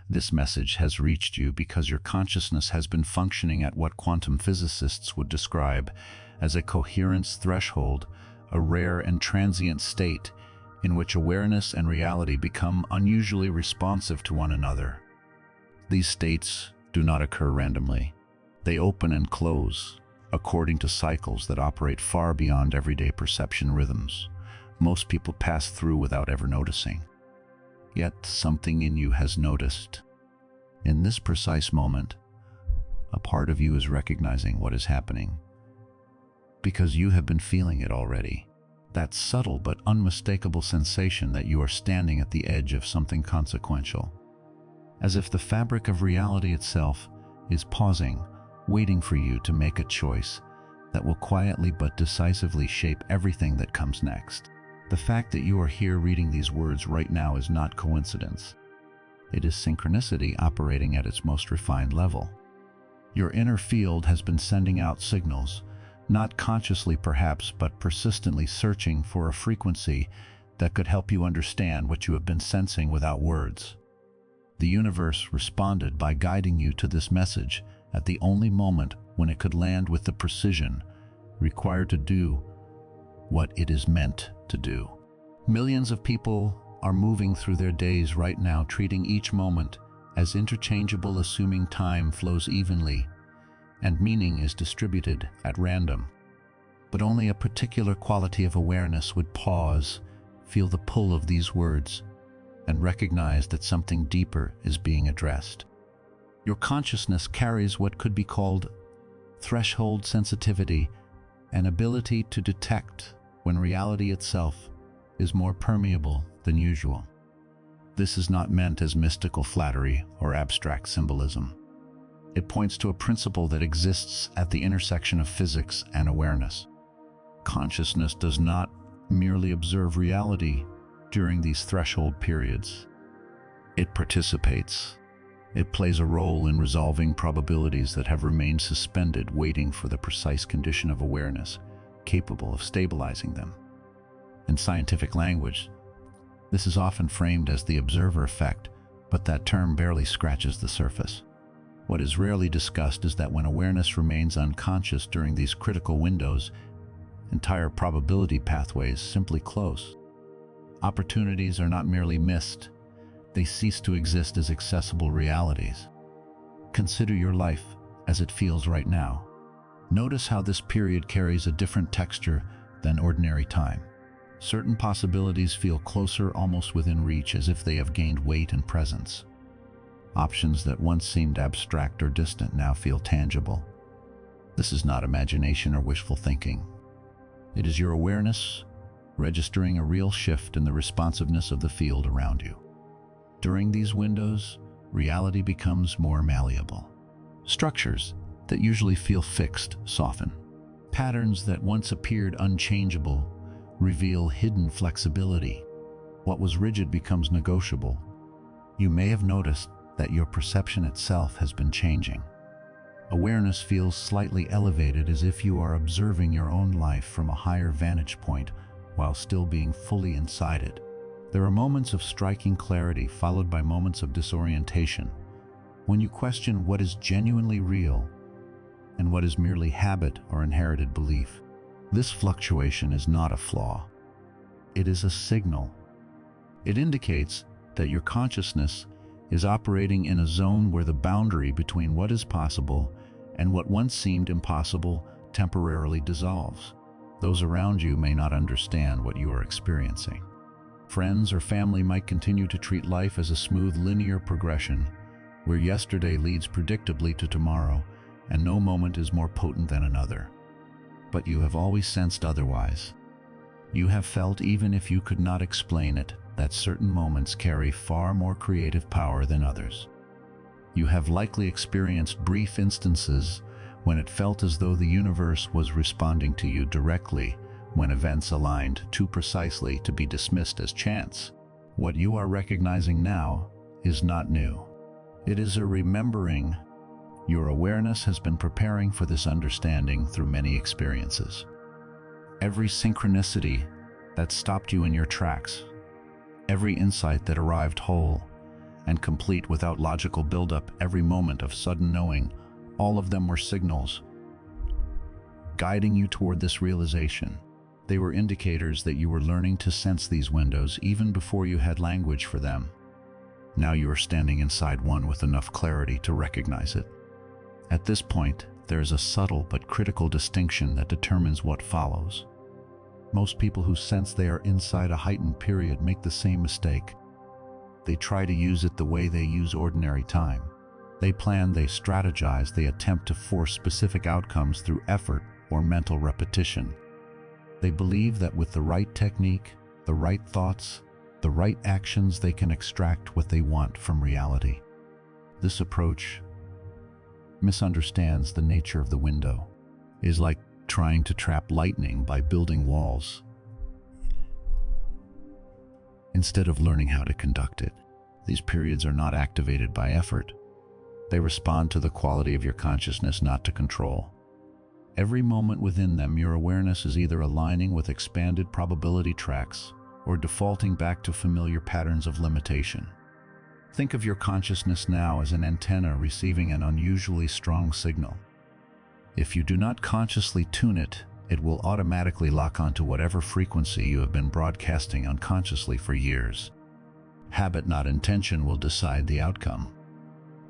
This message has reached you because your consciousness has been functioning at what quantum physicists would describe as a coherence threshold, a rare and transient state in which awareness and reality become unusually responsive to one another. These states do not occur randomly. They open and close according to cycles that operate far beyond everyday perception rhythms. Most people pass through without ever noticing. Yet something in you has noticed. In this precise moment, a part of you is recognizing what is happening because you have been feeling it already. That subtle but unmistakable sensation that you are standing at the edge of something consequential. As if the fabric of reality itself is pausing, waiting for you to make a choice that will quietly but decisively shape everything that comes next. The fact that you are here reading these words right now is not coincidence. It is synchronicity operating at its most refined level. Your inner field has been sending out signals, not consciously perhaps, but persistently searching for a frequency that could help you understand what you have been sensing without words. The universe responded by guiding you to this message at the only moment when it could land with the precision required to do what it is meant to do. Millions of people are moving through their days right now, treating each moment as interchangeable, assuming time flows evenly and meaning is distributed at random. But only a particular quality of awareness would pause, feel the pull of these words, and recognize that something deeper is being addressed. Your consciousness carries what could be called threshold sensitivity, an ability to detect when reality itself is more permeable than usual. This is not meant as mystical flattery or abstract symbolism. It points to a principle that exists at the intersection of physics and awareness. Consciousness does not merely observe reality during these threshold periods. It participates. It plays a role in resolving probabilities that have remained suspended, waiting for the precise condition of awareness capable of stabilizing them. In scientific language, this is often framed as the observer effect, but that term barely scratches the surface. What is rarely discussed is that when awareness remains unconscious during these critical windows, entire probability pathways simply close. Opportunities are not merely missed, they cease to exist as accessible realities. Consider your life as it feels right now. Notice how this period carries a different texture than ordinary time. Certain possibilities feel closer, almost within reach, as if they have gained weight and presence. Options that once seemed abstract or distant now feel tangible. This is not imagination or wishful thinking. It is your awareness registering a real shift in the responsiveness of the field around you. During these windows, reality becomes more malleable. Structures that usually feel fixed soften. Patterns that once appeared unchangeable reveal hidden flexibility. What was rigid becomes negotiable. You may have noticed that your perception itself has been changing. Awareness feels slightly elevated, as if you are observing your own life from a higher vantage point while still being fully inside it. There are moments of striking clarity followed by moments of disorientation, when you question what is genuinely real and what is merely habit or inherited belief. This fluctuation is not a flaw. It is a signal. It indicates that your consciousness is operating in a zone where the boundary between what is possible and what once seemed impossible temporarily dissolves. Those around you may not understand what you are experiencing. Friends or family might continue to treat life as a smooth linear progression, where yesterday leads predictably to tomorrow, and no moment is more potent than another. But you have always sensed otherwise. You have felt, even if you could not explain it, that certain moments carry far more creative power than others. You have likely experienced brief instances when it felt as though the universe was responding to you directly, when events aligned too precisely to be dismissed as chance. What you are recognizing now is not new. It is a remembering. Your awareness has been preparing for this understanding through many experiences. Every synchronicity that stopped you in your tracks, every insight that arrived whole, and complete without logical buildup, every moment of sudden knowing, all of them were signals guiding you toward this realization. They were indicators that you were learning to sense these windows even before you had language for them. Now you are standing inside one with enough clarity to recognize it. At this point, there is a subtle but critical distinction that determines what follows. Most people who sense they are inside a heightened period make the same mistake. They try to use it the way they use ordinary time. They plan, they strategize, they attempt to force specific outcomes through effort or mental repetition. They believe that with the right technique, the right thoughts, the right actions, they can extract what they want from reality. This approach misunderstands the nature of the window. It is like trying to trap lightning by building walls instead of learning how to conduct it. These periods are not activated by effort. They respond to the quality of your consciousness, not to control. Every moment within them, your awareness is either aligning with expanded probability tracks or defaulting back to familiar patterns of limitation. Think of your consciousness now as an antenna receiving an unusually strong signal. If you do not consciously tune it, it will automatically lock onto whatever frequency you have been broadcasting unconsciously for years. Habit, not intention, will decide the outcome.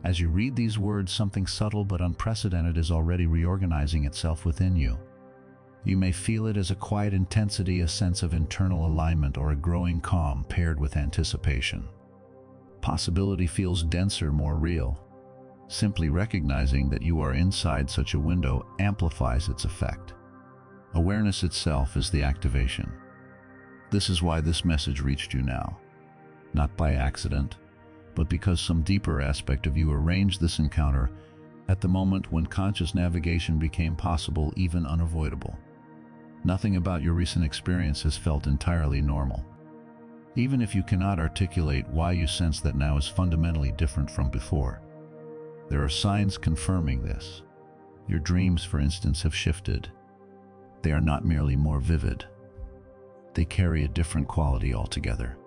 As you read these words, something subtle but unprecedented is already reorganizing itself within you. You may feel it as a quiet intensity, a sense of internal alignment, or a growing calm paired with anticipation. Possibility feels denser, more real. Simply recognizing that you are inside such a window amplifies its effect. Awareness itself is the activation. This is why this message reached you now. Not by accident, but because some deeper aspect of you arranged this encounter at the moment when conscious navigation became possible, even unavoidable. Nothing about your recent experience has felt entirely normal. Even if you cannot articulate why you sense that now is fundamentally different from before, there are signs confirming this. Your dreams, for instance, have shifted. They are not merely more vivid. They carry a different quality altogether.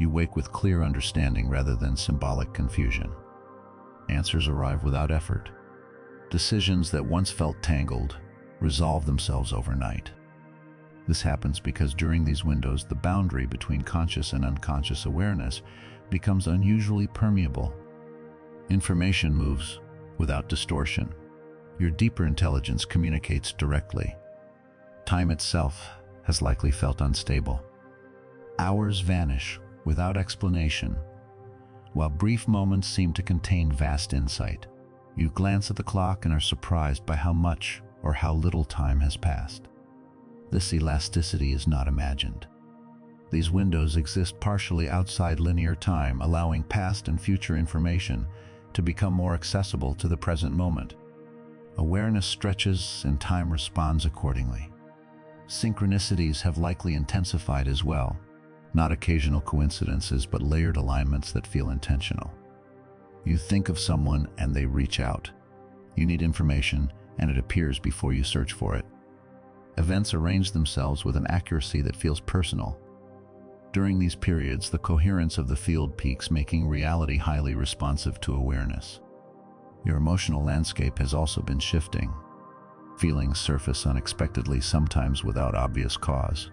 You wake with clear understanding rather than symbolic confusion. Answers arrive without effort. Decisions that once felt tangled resolve themselves overnight. This happens because during these windows, the boundary between conscious and unconscious awareness becomes unusually permeable. Information moves without distortion. Your deeper intelligence communicates directly. Time itself has likely felt unstable. Hours vanish without explanation, while brief moments seem to contain vast insight. You glance at the clock and are surprised by how much or how little time has passed. This elasticity is not imagined. These windows exist partially outside linear time, allowing past and future information to become more accessible to the present moment. Awareness stretches and time responds accordingly. Synchronicities have likely intensified as well. Not occasional coincidences, but layered alignments that feel intentional. You think of someone and they reach out. You need information and it appears before you search for it. Events arrange themselves with an accuracy that feels personal. During these periods, the coherence of the field peaks, making reality highly responsive to awareness. Your emotional landscape has also been shifting. Feelings surface unexpectedly, sometimes without obvious cause.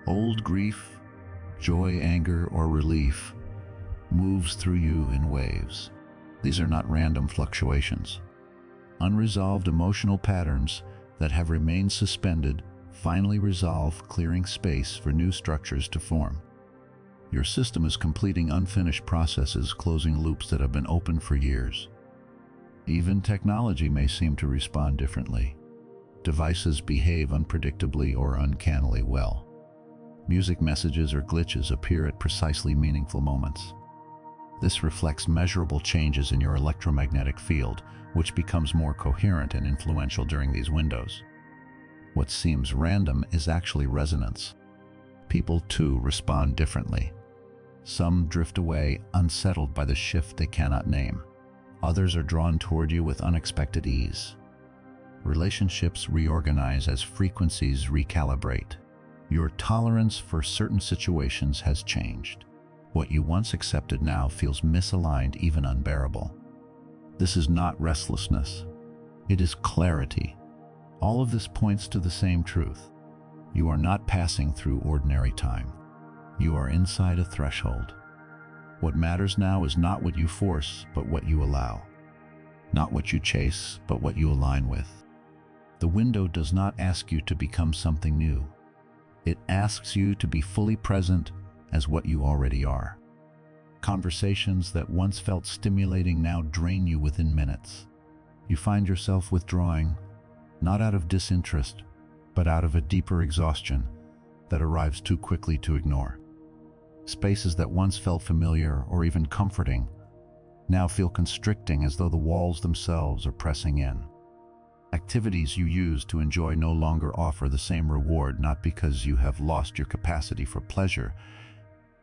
Old grief, joy, anger, or relief moves through you in waves. These are not random fluctuations. Unresolved emotional patterns that have remained suspended finally resolve, clearing space for new structures to form. Your system is completing unfinished processes, closing loops that have been open for years. Even technology may seem to respond differently. Devices behave unpredictably or uncannily well. Music messages or glitches appear at precisely meaningful moments. This reflects measurable changes in your electromagnetic field, which becomes more coherent and influential during these windows. What seems random is actually resonance. People, too, respond differently. Some drift away, unsettled by the shift they cannot name. Others are drawn toward you with unexpected ease. Relationships reorganize as frequencies recalibrate. Your tolerance for certain situations has changed. What you once accepted now feels misaligned, even unbearable. This is not restlessness. It is clarity. All of this points to the same truth. You are not passing through ordinary time. You are inside a threshold. What matters now is not what you force, but what you allow. Not what you chase, but what you align with. The window does not ask you to become something new. It asks you to be fully present as what you already are. Conversations that once felt stimulating now drain you within minutes. You find yourself withdrawing, not out of disinterest, but out of a deeper exhaustion that arrives too quickly to ignore. Spaces that once felt familiar or even comforting now feel constricting, as though the walls themselves are pressing in. Activities you used to enjoy no longer offer the same reward, not because you have lost your capacity for pleasure,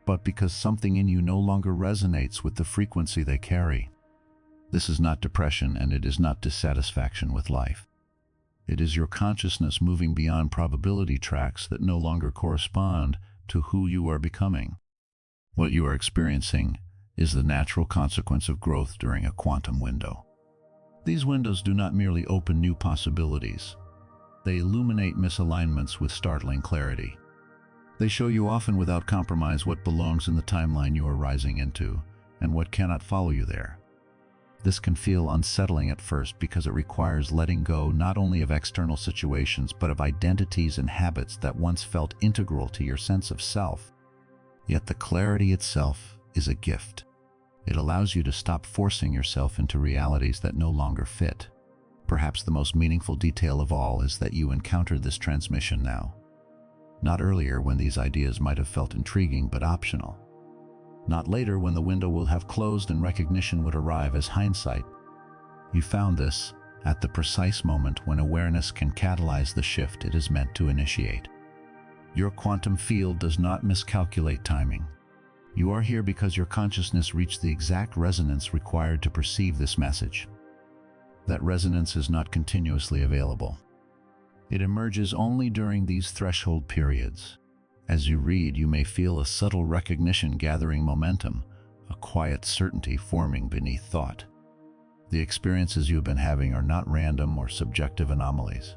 but because something in you no longer resonates with the frequency they carry. This is not depression, and it is not dissatisfaction with life. It is your consciousness moving beyond probability tracks that no longer correspond to who you are becoming. What you are experiencing is the natural consequence of growth during a quantum window. These windows do not merely open new possibilities. They illuminate misalignments with startling clarity. They show you, often without compromise, what belongs in the timeline you are rising into and what cannot follow you there. This can feel unsettling at first because it requires letting go not only of external situations but of identities and habits that once felt integral to your sense of self. Yet the clarity itself is a gift. It allows you to stop forcing yourself into realities that no longer fit. Perhaps the most meaningful detail of all is that you encountered this transmission now. Not earlier, when these ideas might have felt intriguing but optional. Not later, when the window will have closed and recognition would arrive as hindsight. You found this at the precise moment when awareness can catalyze the shift it is meant to initiate. Your quantum field does not miscalculate timing. You are here because your consciousness reached the exact resonance required to perceive this message. That resonance is not continuously available. It emerges only during these threshold periods. As you read, you may feel a subtle recognition gathering momentum, a quiet certainty forming beneath thought. The experiences you have been having are not random or subjective anomalies.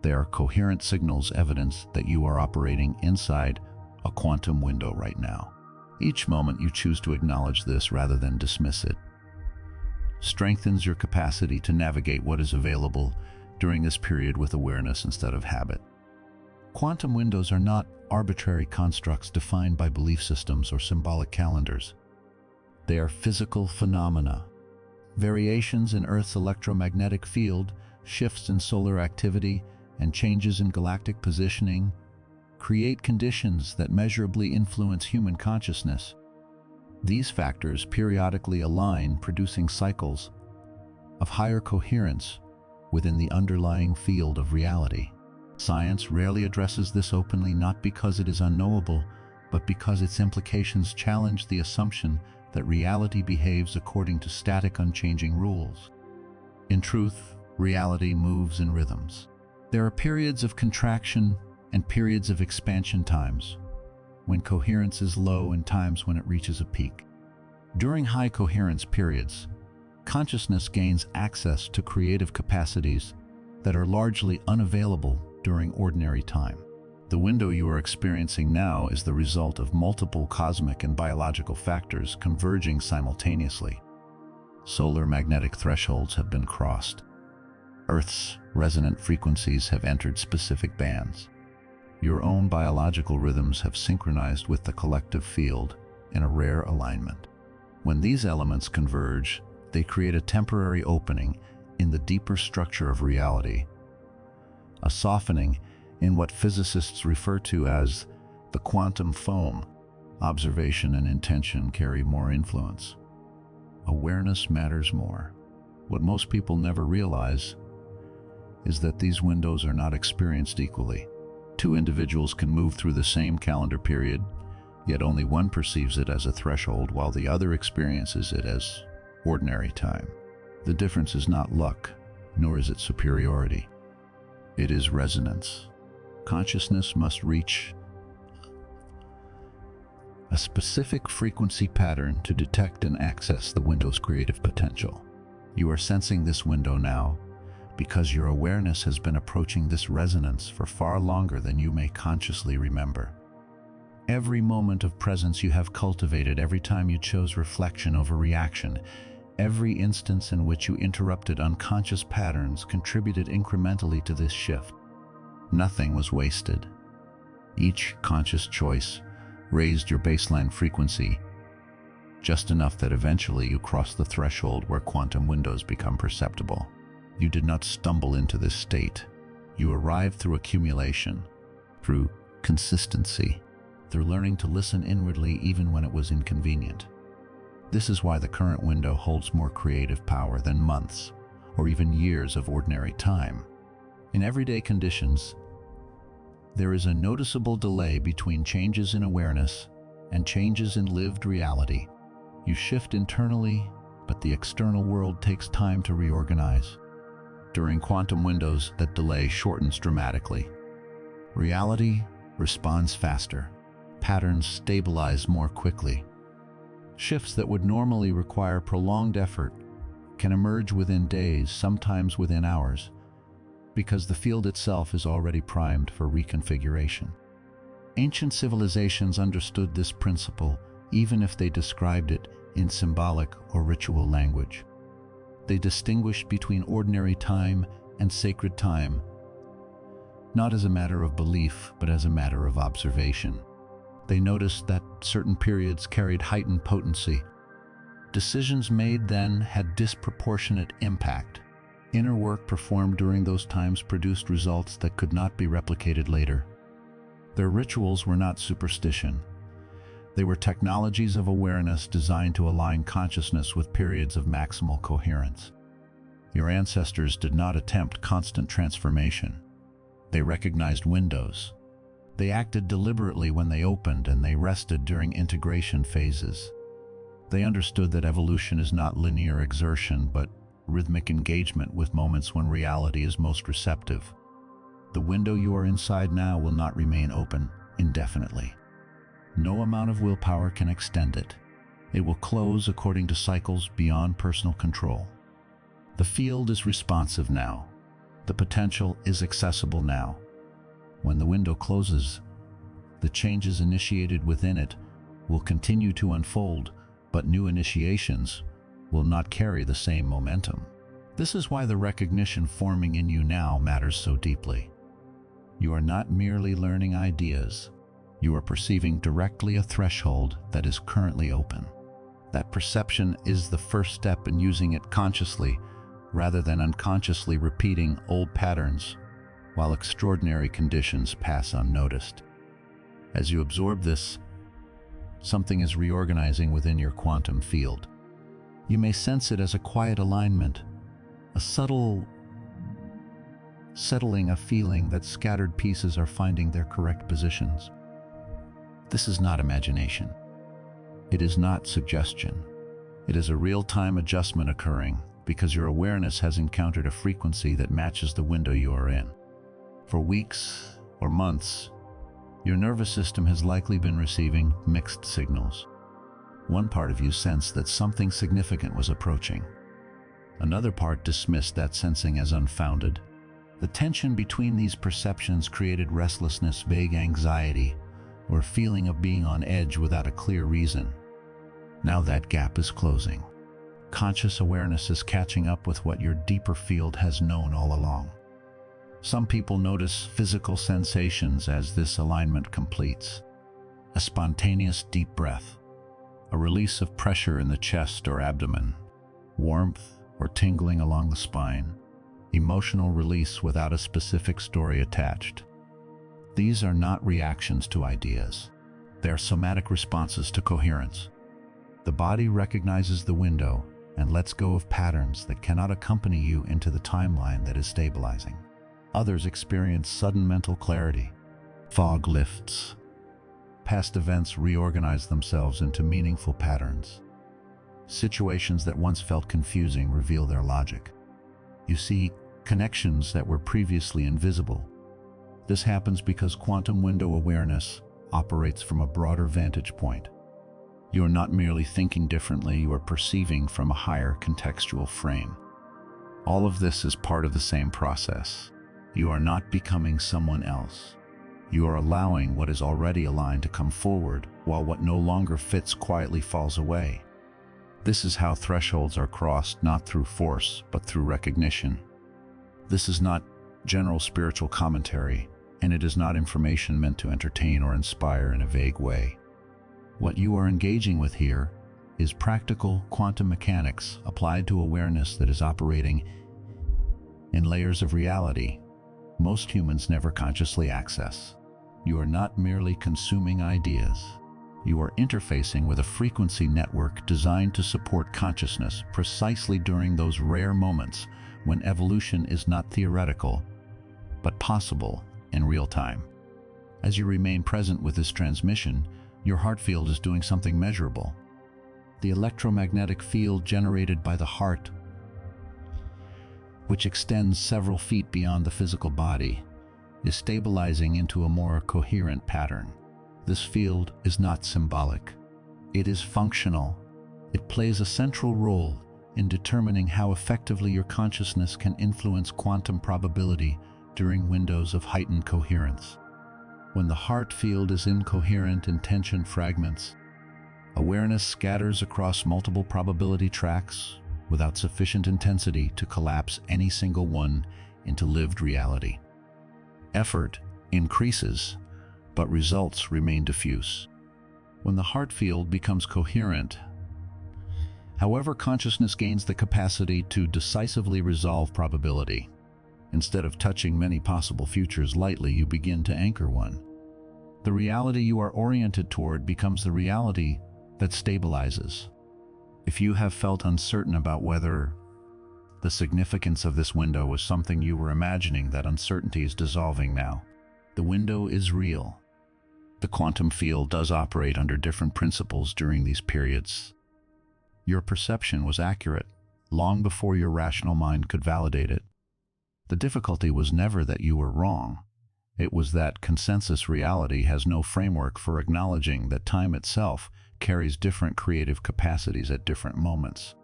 They are coherent signals, evidence that you are operating inside a quantum window right now. Each moment you choose to acknowledge this rather than dismiss it strengthens your capacity to navigate what is available during this period with awareness instead of habit. Quantum windows are not arbitrary constructs defined by belief systems or symbolic calendars. They are physical phenomena. Variations in Earth's electromagnetic field, shifts in solar activity, and changes in galactic positioning create conditions that measurably influence human consciousness. These factors periodically align, producing cycles of higher coherence within the underlying field of reality. Science rarely addresses this openly, not because it is unknowable, but because its implications challenge the assumption that reality behaves according to static, unchanging rules. In truth, reality moves in rhythms. There are periods of contraction and periods of expansion, times when coherence is low and times when it reaches a peak. During high coherence periods, consciousness gains access to creative capacities that are largely unavailable during ordinary time. The window you are experiencing now is the result of multiple cosmic and biological factors converging simultaneously. Solar magnetic thresholds have been crossed. Earth's resonant frequencies have entered specific bands. Your own biological rhythms have synchronized with the collective field in a rare alignment. When these elements converge, they create a temporary opening in the deeper structure of reality, a softening in what physicists refer to as the quantum foam. Observation and intention carry more influence. Awareness matters more. What most people never realize is that these windows are not experienced equally. Two individuals can move through the same calendar period, yet only one perceives it as a threshold while the other experiences it as ordinary time. The difference is not luck, nor is it superiority. It is resonance. Consciousness must reach a specific frequency pattern to detect and access the window's creative potential. You are sensing this window now because your awareness has been approaching this resonance for far longer than you may consciously remember. Every moment of presence you have cultivated, every time you chose reflection over reaction, every instance in which you interrupted unconscious patterns contributed incrementally to this shift. Nothing was wasted. Each conscious choice raised your baseline frequency just enough that eventually you cross the threshold where quantum windows become perceptible. You did not stumble into this state. You arrived through accumulation, through consistency, through learning to listen inwardly even when it was inconvenient. This is why the current window holds more creative power than months or even years of ordinary time. In everyday conditions, there is a noticeable delay between changes in awareness and changes in lived reality. You shift internally, but the external world takes time to reorganize. During quantum windows, that delay shortens dramatically. Reality responds faster. Patterns stabilize more quickly. Shifts that would normally require prolonged effort can emerge within days, sometimes within hours, because the field itself is already primed for reconfiguration. Ancient civilizations understood this principle, even if they described it in symbolic or ritual language. They distinguished between ordinary time and sacred time, not as a matter of belief, but as a matter of observation. They noticed that certain periods carried heightened potency. Decisions made then had disproportionate impact. Inner work performed during those times produced results that could not be replicated later. Their rituals were not superstition. They were technologies of awareness designed to align consciousness with periods of maximal coherence. Your ancestors did not attempt constant transformation. They recognized windows. They acted deliberately when they opened, and they rested during integration phases. They understood that evolution is not linear exertion, but rhythmic engagement with moments when reality is most receptive. The window you are inside now will not remain open indefinitely. No amount of willpower can extend it. It will close according to cycles beyond personal control. The field is responsive now. The potential is accessible now. When the window closes, the changes initiated within it will continue to unfold, but new initiations will not carry the same momentum. This is why the recognition forming in you now matters so deeply. You are not merely learning ideas. You are perceiving directly a threshold that is currently open. That perception is the first step in using it consciously, rather than unconsciously repeating old patterns while extraordinary conditions pass unnoticed. As you absorb this, something is reorganizing within your quantum field. You may sense it as a quiet alignment, a subtle settling, a feeling that scattered pieces are finding their correct positions. This is not imagination. It is not suggestion. It is a real-time adjustment occurring because your awareness has encountered a frequency that matches the window you are in. For weeks or months, your nervous system has likely been receiving mixed signals. One part of you sensed that something significant was approaching. Another part dismissed that sensing as unfounded. The tension between these perceptions created restlessness, vague anxiety, or a feeling of being on edge without a clear reason. Now that gap is closing. Conscious awareness is catching up with what your deeper field has known all along. Some people notice physical sensations as this alignment completes. A spontaneous deep breath, a release of pressure in the chest or abdomen, warmth or tingling along the spine, emotional release without a specific story attached. These are not reactions to ideas. They are somatic responses to coherence. The body recognizes the window and lets go of patterns that cannot accompany you into the timeline that is stabilizing. Others experience sudden mental clarity. Fog lifts. Past events reorganize themselves into meaningful patterns. Situations that once felt confusing reveal their logic. You see connections that were previously invisible. This happens because quantum window awareness operates from a broader vantage point. You are not merely thinking differently, you are perceiving from a higher contextual frame. All of this is part of the same process. You are not becoming someone else. You are allowing what is already aligned to come forward, while what no longer fits quietly falls away. This is how thresholds are crossed, not through force, but through recognition. This is not general spiritual commentary, and it is not information meant to entertain or inspire in a vague way. What you are engaging with here is practical quantum mechanics applied to awareness that is operating in layers of reality most humans never consciously access. You are not merely consuming ideas. You are interfacing with a frequency network designed to support consciousness precisely during those rare moments when evolution is not theoretical, but possible in real time. As you remain present with this transmission, your heart field is doing something measurable. The electromagnetic field generated by the heart, which extends several feet beyond the physical body, is stabilizing into a more coherent pattern. This field is not symbolic. It is functional. It plays a central role in determining how effectively your consciousness can influence quantum probability during windows of heightened coherence. When the heart field is incoherent in tension fragments, awareness scatters across multiple probability tracks without sufficient intensity to collapse any single one into lived reality. Effort increases, but results remain diffuse. When the heart field becomes coherent, however, consciousness gains the capacity to decisively resolve probability. Instead of touching many possible futures lightly, you begin to anchor one. The reality you are oriented toward becomes the reality that stabilizes. If you have felt uncertain about whether the significance of this window was something you were imagining, that uncertainty is dissolving now. The window is real. The quantum field does operate under different principles during these periods. Your perception was accurate long before your rational mind could validate it. The difficulty was never that you were wrong. It was that consensus reality has no framework for acknowledging that time itself carries different creative capacities at different moments.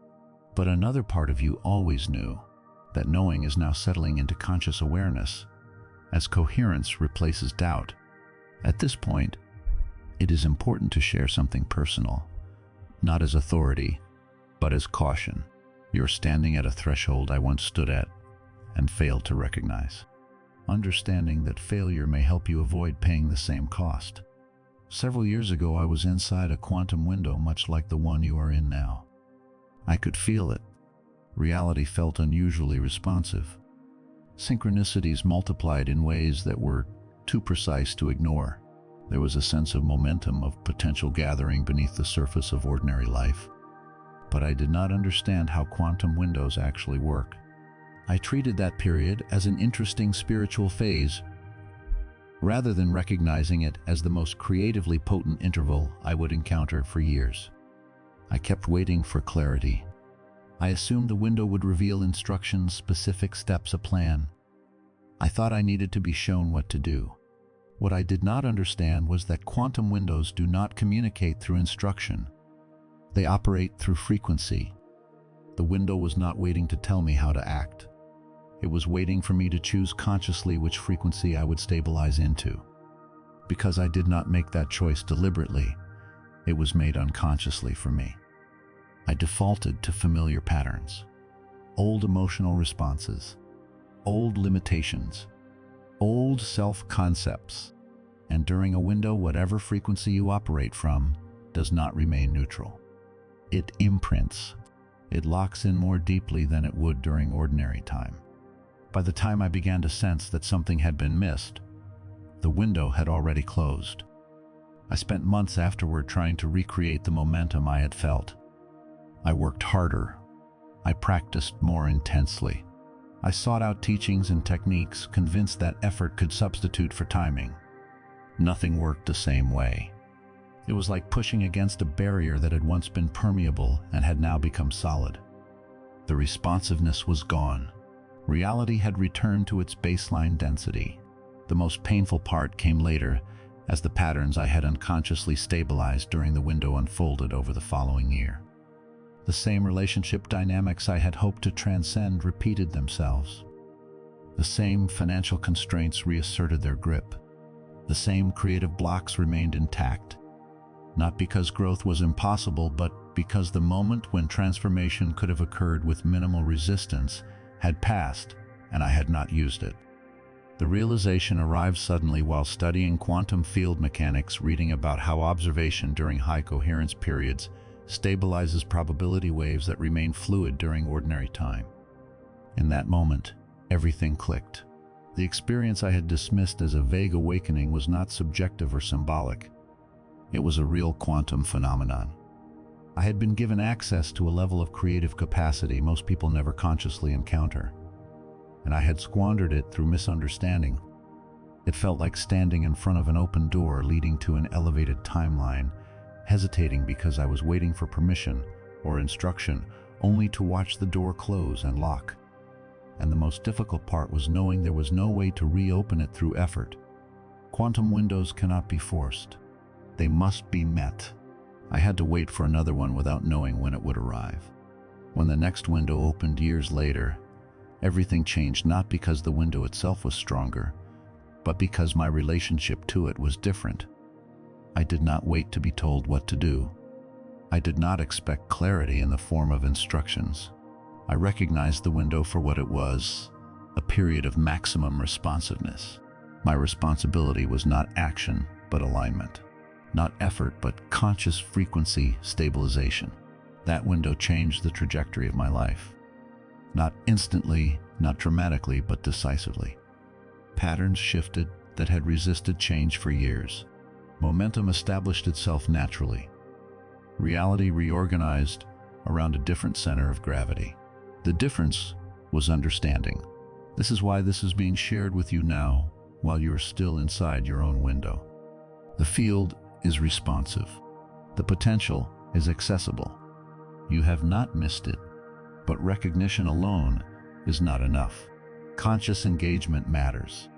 But another part of you always knew. That knowing is now settling into conscious awareness, as coherence replaces doubt. At this point, it is important to share something personal, not as authority, but as caution. You're standing at a threshold I once stood at and failed to recognize. Understanding that failure may help you avoid paying the same cost. Several years ago, I was inside a quantum window much like the one you are in now. I could feel it. Reality felt unusually responsive. Synchronicities multiplied in ways that were too precise to ignore. There was a sense of momentum, of potential gathering beneath the surface of ordinary life. But I did not understand how quantum windows actually work. I treated that period as an interesting spiritual phase, rather than recognizing it as the most creatively potent interval I would encounter for years. I kept waiting for clarity. I assumed the window would reveal instructions, specific steps, a plan. I thought I needed to be shown what to do. What I did not understand was that quantum windows do not communicate through instruction. They operate through frequency. The window was not waiting to tell me how to act. It was waiting for me to choose consciously which frequency I would stabilize into. Because I did not make that choice deliberately, it was made unconsciously for me. I defaulted to familiar patterns, old emotional responses, old limitations, old self-concepts, and during a window, whatever frequency you operate from does not remain neutral. It imprints. It locks in more deeply than it would during ordinary time. By the time I began to sense that something had been missed, the window had already closed. I spent months afterward trying to recreate the momentum I had felt. I worked harder. I practiced more intensely. I sought out teachings and techniques, convinced that effort could substitute for timing. Nothing worked the same way. It was like pushing against a barrier that had once been permeable and had now become solid. The responsiveness was gone. Reality had returned to its baseline density. The most painful part came later, as the patterns I had unconsciously stabilized during the window unfolded over the following year. The same relationship dynamics I had hoped to transcend repeated themselves. The same financial constraints reasserted their grip. The same creative blocks remained intact, not because growth was impossible, but because the moment when transformation could have occurred with minimal resistance had passed, and I had not used it. The realization arrived suddenly while studying quantum field mechanics, reading about how observation during high coherence periods stabilizes probability waves that remain fluid during ordinary time. In that moment, everything clicked. The experience I had dismissed as a vague awakening was not subjective or symbolic. It was a real quantum phenomenon. I had been given access to a level of creative capacity most people never consciously encounter, and I had squandered it through misunderstanding. It felt like standing in front of an open door leading to an elevated timeline, hesitating because I was waiting for permission or instruction, only to watch the door close and lock. And the most difficult part was knowing there was no way to reopen it through effort. Quantum windows cannot be forced. They must be met. I had to wait for another one without knowing when it would arrive. When the next window opened years later, everything changed, not because the window itself was stronger, but because my relationship to it was different. I did not wait to be told what to do. I did not expect clarity in the form of instructions. I recognized the window for what it was, a period of maximum responsiveness. My responsibility was not action, but alignment. Not effort, but conscious frequency stabilization. That window changed the trajectory of my life. Not instantly, not dramatically, but decisively. Patterns shifted that had resisted change for years. Momentum established itself naturally. Reality reorganized around a different center of gravity. The difference was understanding. This is why this is being shared with you now, while you are still inside your own window. The field is responsive. The potential is accessible. You have not missed it, but recognition alone is not enough. Conscious engagement matters.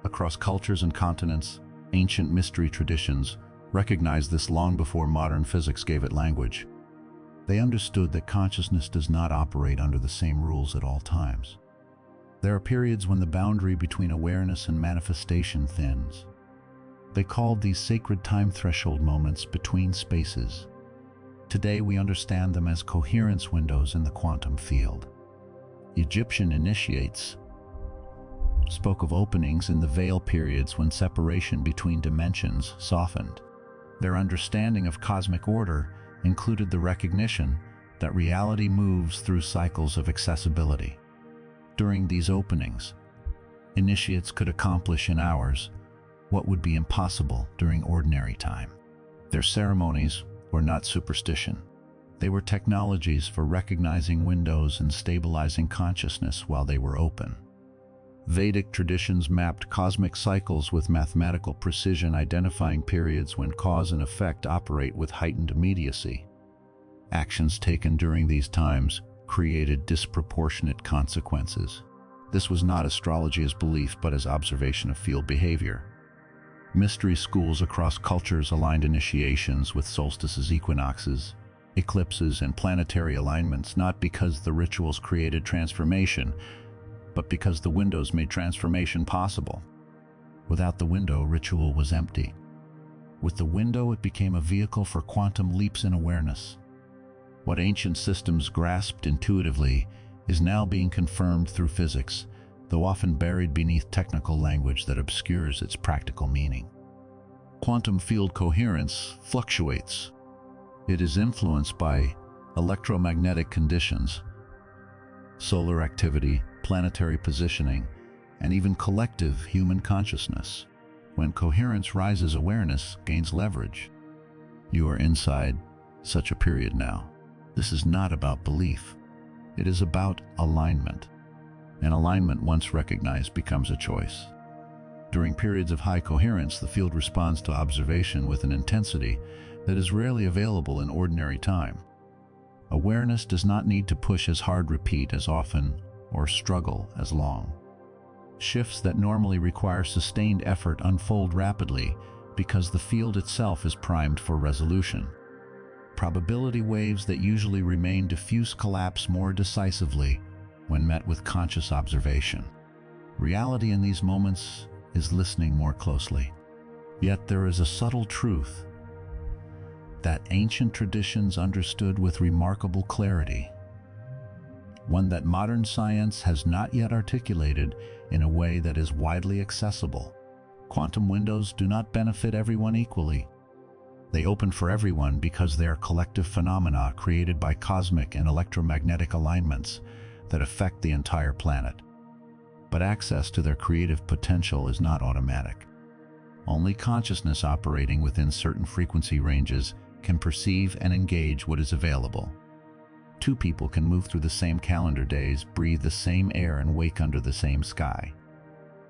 Across cultures and continents, ancient mystery traditions recognized this long before modern physics gave it language. They understood that consciousness does not operate under the same rules at all times. There are periods when the boundary between awareness and manifestation thins. They called these sacred time threshold moments between spaces. Today we understand them as coherence windows in the quantum field. Egyptian initiates spoke of openings in the veil periods when separation between dimensions softened. Their understanding of cosmic order included the recognition that reality moves through cycles of accessibility. During these openings, initiates could accomplish in hours what would be impossible during ordinary time. Their ceremonies were not superstition. They were technologies for recognizing windows and stabilizing consciousness while they were open. Vedic traditions mapped cosmic cycles with mathematical precision, identifying periods when cause and effect operate with heightened immediacy. Actions taken during these times created disproportionate consequences. This was not astrology as belief, but as observation of field behavior. Mystery schools across cultures aligned initiations with solstices, equinoxes, eclipses, and planetary alignments, not because the rituals created transformation, but because the windows made transformation possible. Without the window, ritual was empty. With the window, it became a vehicle for quantum leaps in awareness. What ancient systems grasped intuitively is now being confirmed through physics, though often buried beneath technical language that obscures its practical meaning. Quantum field coherence fluctuates. It is influenced by electromagnetic conditions, solar activity, planetary positioning, and even collective human consciousness. When coherence rises, awareness gains leverage. You are inside such a period now. This is not about belief. It is about alignment. And alignment, once recognized, becomes a choice. During periods of high coherence, the field responds to observation with an intensity that is rarely available in ordinary time. Awareness does not need to push as hard, repeat as often, or struggle as long. Shifts that normally require sustained effort unfold rapidly because the field itself is primed for resolution. Probability waves that usually remain diffuse collapse more decisively when met with conscious observation. Reality in these moments is listening more closely. Yet there is a subtle truth that ancient traditions understood with remarkable clarity, one that modern science has not yet articulated in a way that is widely accessible. Quantum windows do not benefit everyone equally. They open for everyone because they are collective phenomena created by cosmic and electromagnetic alignments that affect the entire planet. But access to their creative potential is not automatic. Only consciousness operating within certain frequency ranges can perceive and engage what is available. Two people can move through the same calendar days, breathe the same air, and wake under the same sky.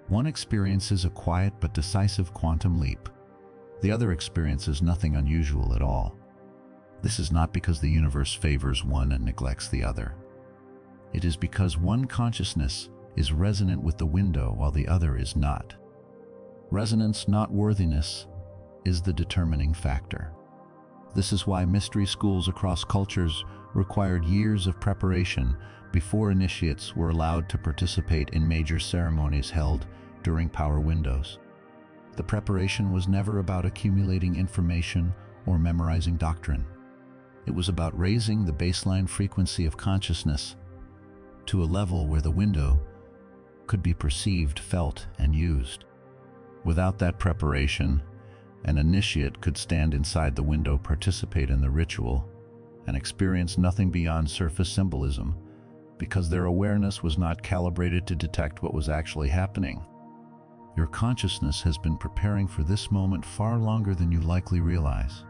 One experiences a quiet but decisive quantum leap. The other experiences nothing unusual at all. This is not because the universe favors one and neglects the other. It is because one consciousness is resonant with the window while the other is not. Resonance, not worthiness, is the determining factor. This is why mystery schools across cultures required years of preparation before initiates were allowed to participate in major ceremonies held during power windows. The preparation was never about accumulating information or memorizing doctrine. It was about raising the baseline frequency of consciousness to a level where the window could be perceived, felt, and used. Without that preparation, an initiate could stand inside the window, participate in the ritual, and experience nothing beyond surface symbolism because their awareness was not calibrated to detect what was actually happening. Your consciousness has been preparing for this moment far longer than you likely realize.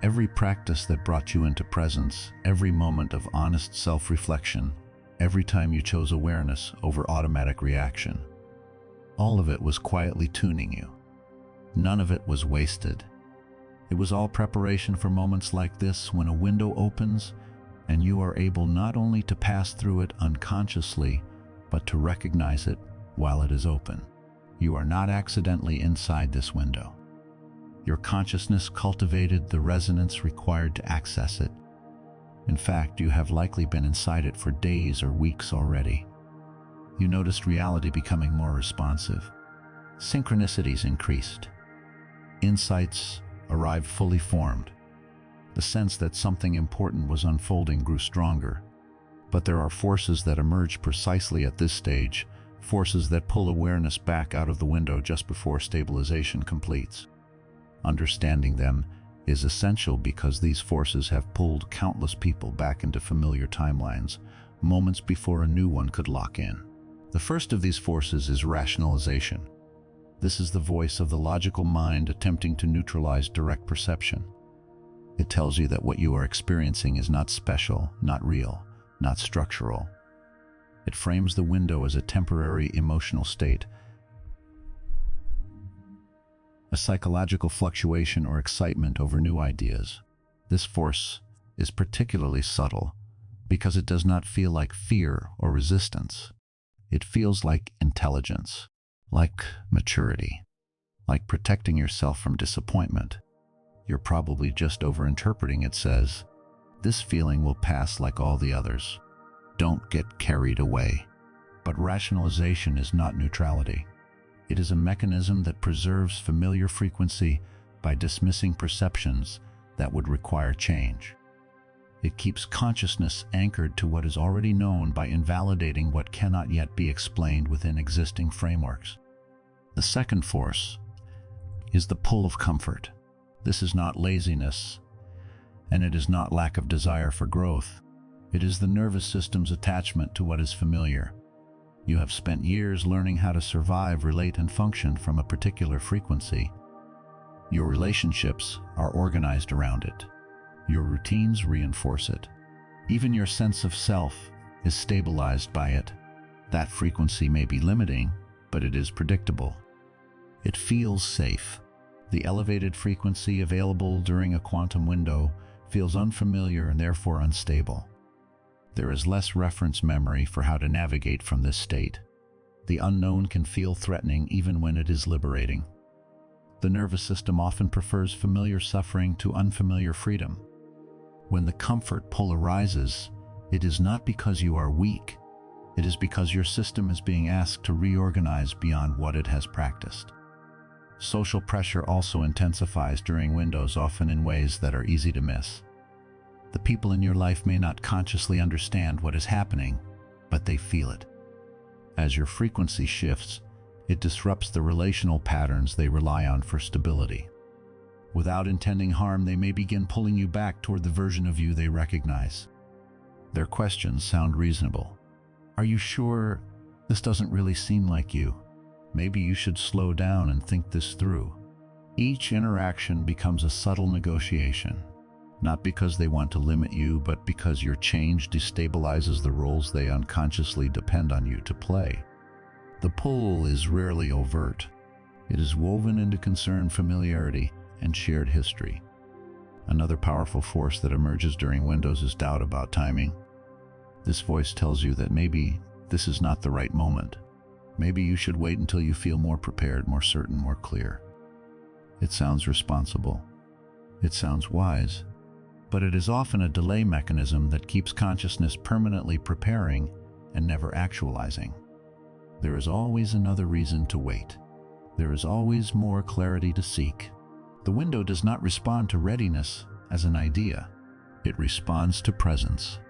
Every practice that brought you into presence, every moment of honest self-reflection, every time you chose awareness over automatic reaction, all of it was quietly tuning you. None of it was wasted. It was all preparation for moments like this, when a window opens and you are able not only to pass through it unconsciously, but to recognize it while it is open. You are not accidentally inside this window. Your consciousness cultivated the resonance required to access it. In fact, you have likely been inside it for days or weeks already. You noticed reality becoming more responsive. Synchronicities increased. Insights arrived fully formed. The sense that something important was unfolding grew stronger. But there are forces that emerge precisely at this stage, forces that pull awareness back out of the window just before stabilization completes. Understanding them is essential because these forces have pulled countless people back into familiar timelines, moments before a new one could lock in. The first of these forces is rationalization. This is the voice of the logical mind attempting to neutralize direct perception. It tells you that what you are experiencing is not special, not real, not structural. It frames the window as a temporary emotional state, a psychological fluctuation or excitement over new ideas. This force is particularly subtle because it does not feel like fear or resistance. It feels like intelligence, like maturity, like protecting yourself from disappointment. You're probably just overinterpreting. It says, "This feeling will pass like all the others. Don't get carried away." But rationalization is not neutrality. It is a mechanism that preserves familiar frequency by dismissing perceptions that would require change. It keeps consciousness anchored to what is already known by invalidating what cannot yet be explained within existing frameworks. The second force is the pull of comfort. This is not laziness, and it is not lack of desire for growth. It is the nervous system's attachment to what is familiar. You have spent years learning how to survive, relate, and function from a particular frequency. Your relationships are organized around it. Your routines reinforce it. Even your sense of self is stabilized by it. That frequency may be limiting, but it is predictable. It feels safe. The elevated frequency available during a quantum window feels unfamiliar and therefore unstable. There is less reference memory for how to navigate from this state. The unknown can feel threatening even when it is liberating. The nervous system often prefers familiar suffering to unfamiliar freedom. When the comfort polarizes, it is not because you are weak. It is because your system is being asked to reorganize beyond what it has practiced. Social pressure also intensifies during windows, often in ways that are easy to miss. The people in your life may not consciously understand what is happening, but they feel it. As your frequency shifts, it disrupts the relational patterns they rely on for stability. Without intending harm, they may begin pulling you back toward the version of you they recognize. Their questions sound reasonable. Are you sure this doesn't really seem like you? Maybe you should slow down and think this through. Each interaction becomes a subtle negotiation, not because they want to limit you, but because your change destabilizes the roles they unconsciously depend on you to play. The pull is rarely overt. It is woven into concern, familiarity, and shared history. Another powerful force that emerges during windows is doubt about timing. This voice tells you that maybe this is not the right moment. Maybe you should wait until you feel more prepared, more certain, more clear. It sounds responsible. It sounds wise. But it is often a delay mechanism that keeps consciousness permanently preparing and never actualizing. There is always another reason to wait. There is always more clarity to seek. The window does not respond to readiness as an idea. It responds to presence.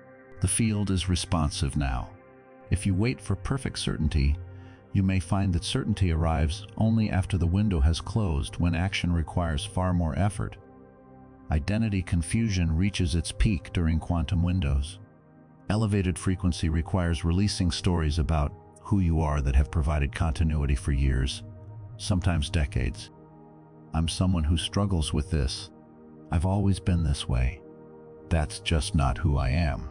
The field is responsive now. If you wait for perfect certainty, you may find that certainty arrives only after the window has closed, when action requires far more effort. Identity confusion reaches its peak during quantum windows. Elevated frequency requires releasing stories about who you are that have provided continuity for years, sometimes decades. I'm someone who struggles with this. I've always been this way. That's just not who I am.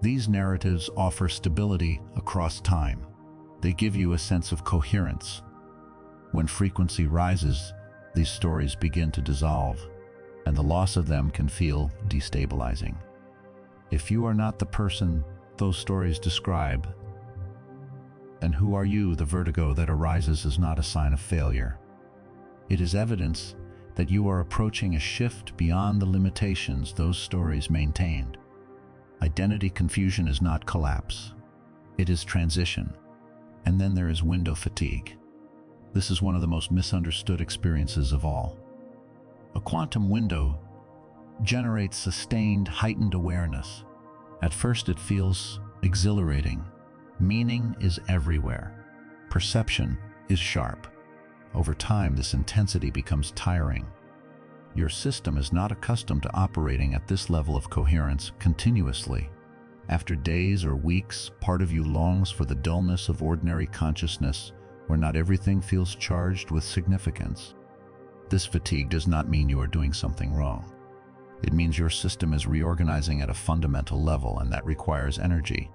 These narratives offer stability across time. They give you a sense of coherence. When frequency rises, these stories begin to dissolve, and the loss of them can feel destabilizing. If you are not the person those stories describe, then who are you? The vertigo that arises is not a sign of failure. It is evidence that you are approaching a shift beyond the limitations those stories maintained. Identity confusion is not collapse. It is transition. And then there is window fatigue. This is one of the most misunderstood experiences of all. A quantum window generates sustained, heightened awareness. At first it feels exhilarating. Meaning is everywhere. Perception is sharp. Over time, this intensity becomes tiring. Your system is not accustomed to operating at this level of coherence continuously. After days or weeks, part of you longs for the dullness of ordinary consciousness, where not everything feels charged with significance. This fatigue does not mean you are doing something wrong. It means your system is reorganizing at a fundamental level, and that requires energy.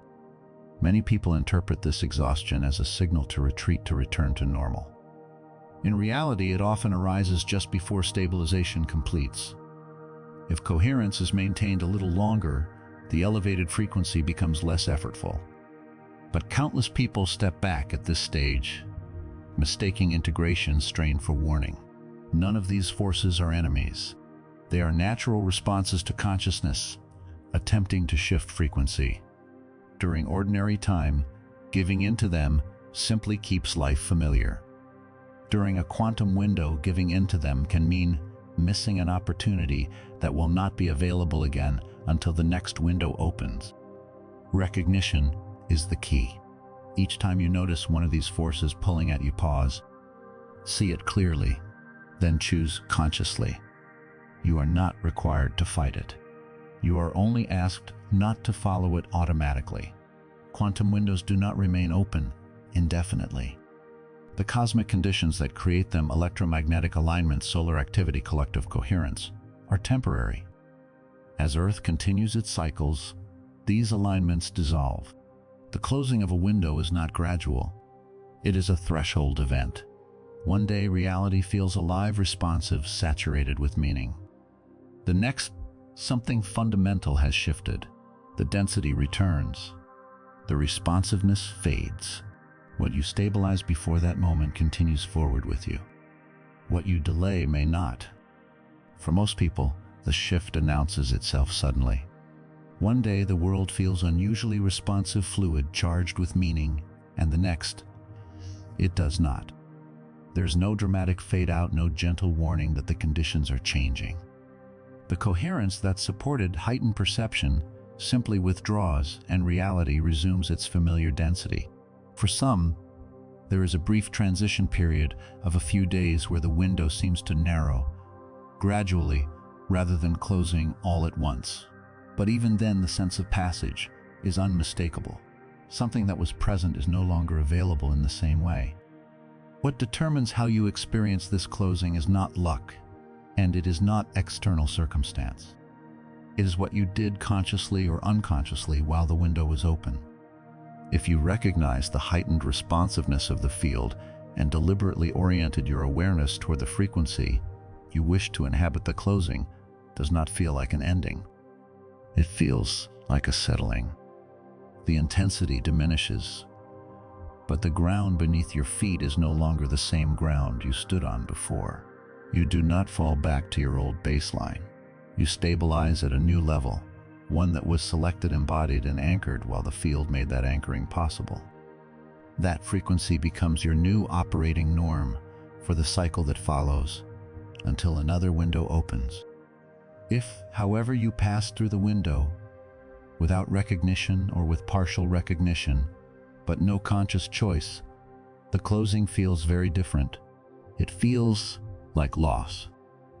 Many people interpret this exhaustion as a signal to retreat, to return to normal. In reality, it often arises just before stabilization completes. If coherence is maintained a little longer, the elevated frequency becomes less effortful. But countless people step back at this stage, mistaking integration strain for warning. None of these forces are enemies. They are natural responses to consciousness, attempting to shift frequency. During ordinary time, giving in to them simply keeps life familiar. During a quantum window, giving in to them can mean missing an opportunity that will not be available again until the next window opens. Recognition is the key. Each time you notice one of these forces pulling at you, pause, see it clearly, then choose consciously. You are not required to fight it. You are only asked not to follow it automatically. Quantum windows do not remain open indefinitely. The cosmic conditions that create them, electromagnetic alignment, solar activity, collective coherence, are temporary. As Earth continues its cycles, these alignments dissolve. The closing of a window is not gradual. It is a threshold event. One day, reality feels alive, responsive, saturated with meaning. The next, something fundamental has shifted. The density returns. The responsiveness fades. What you stabilized before that moment continues forward with you. What you delay may not. For most people, the shift announces itself suddenly. One day the world feels unusually responsive fluid charged with meaning, and the next, it does not. There's no dramatic fade out, no gentle warning that the conditions are changing. The coherence that supported heightened perception simply withdraws, and reality resumes its familiar density. For some, there is a brief transition period of a few days where the window seems to narrow, gradually, rather than closing all at once. But even then, the sense of passage is unmistakable. Something that was present is no longer available in the same way. What determines how you experience this closing is not luck, and it is not external circumstance. It is what you did consciously or unconsciously while the window was open. If you recognized the heightened responsiveness of the field and deliberately oriented your awareness toward the frequency you wish to inhabit, the closing does not feel like an ending. It feels like a settling. The intensity diminishes, but the ground beneath your feet is no longer the same ground you stood on before. You do not fall back to your old baseline. You stabilize at a new level, one that was selected, embodied, and anchored while the field made that anchoring possible. That frequency becomes your new operating norm for the cycle that follows, until another window opens. If, however, you pass through the window without recognition or with partial recognition, but no conscious choice, the closing feels very different. It feels like loss.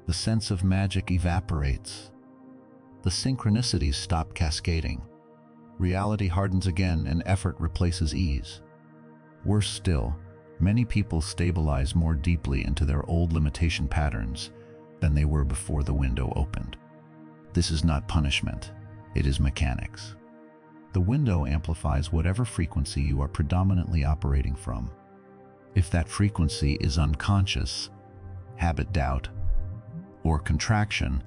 The sense of magic evaporates. The synchronicities stop cascading. Reality hardens again, and effort replaces ease. Worse still, many people stabilize more deeply into their old limitation patterns than they were before the window opened. This is not punishment, it is mechanics. The window amplifies whatever frequency you are predominantly operating from. If that frequency is unconscious, habit, doubt, or contraction,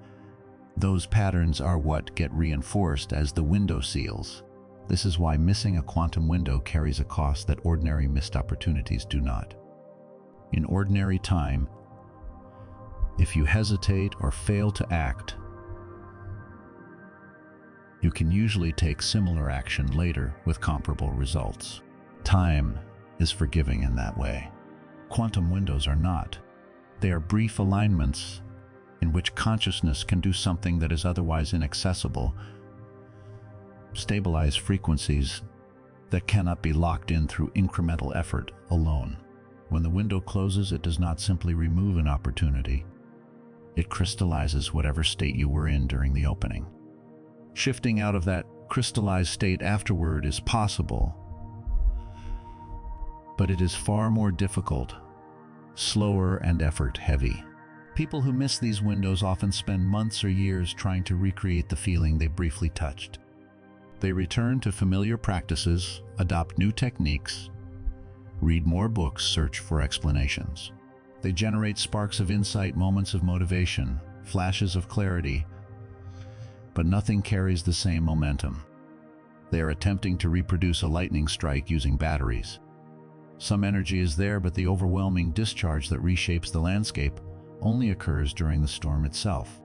those patterns are what get reinforced as the window seals. This is why missing a quantum window carries a cost that ordinary missed opportunities do not. In ordinary time, if you hesitate or fail to act, you can usually take similar action later with comparable results. Time is forgiving in that way. Quantum windows are not. They are brief alignments in which consciousness can do something that is otherwise inaccessible, stabilize frequencies that cannot be locked in through incremental effort alone. When the window closes, it does not simply remove an opportunity. It crystallizes whatever state you were in during the opening. Shifting out of that crystallized state afterward is possible, but it is far more difficult, slower, and effort-heavy. People who miss these windows often spend months or years trying to recreate the feeling they briefly touched. They return to familiar practices, adopt new techniques, read more books, search for explanations. They generate sparks of insight, moments of motivation, flashes of clarity, but nothing carries the same momentum. They are attempting to reproduce a lightning strike using batteries. Some energy is there, but the overwhelming discharge that reshapes the landscape only occurs during the storm itself.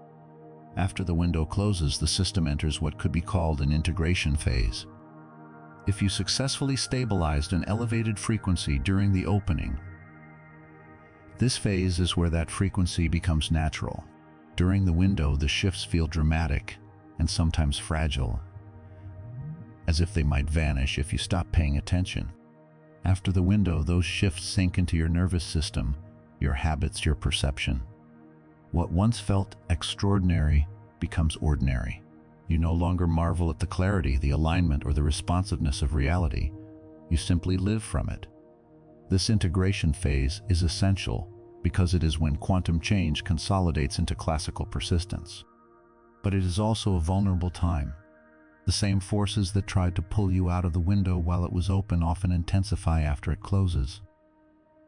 After the window closes, the system enters what could be called an integration phase. If you successfully stabilized an elevated frequency during the opening, this phase is where that frequency becomes natural. During the window, the shifts feel dramatic and sometimes fragile, as if they might vanish if you stop paying attention. After the window, those shifts sink into your nervous system, your habits, your perception. What once felt extraordinary becomes ordinary. You no longer marvel at the clarity, the alignment, or the responsiveness of reality. You simply live from it. This integration phase is essential because it is when quantum change consolidates into classical persistence. But it is also a vulnerable time. The same forces that tried to pull you out of the window while it was open often intensify after it closes.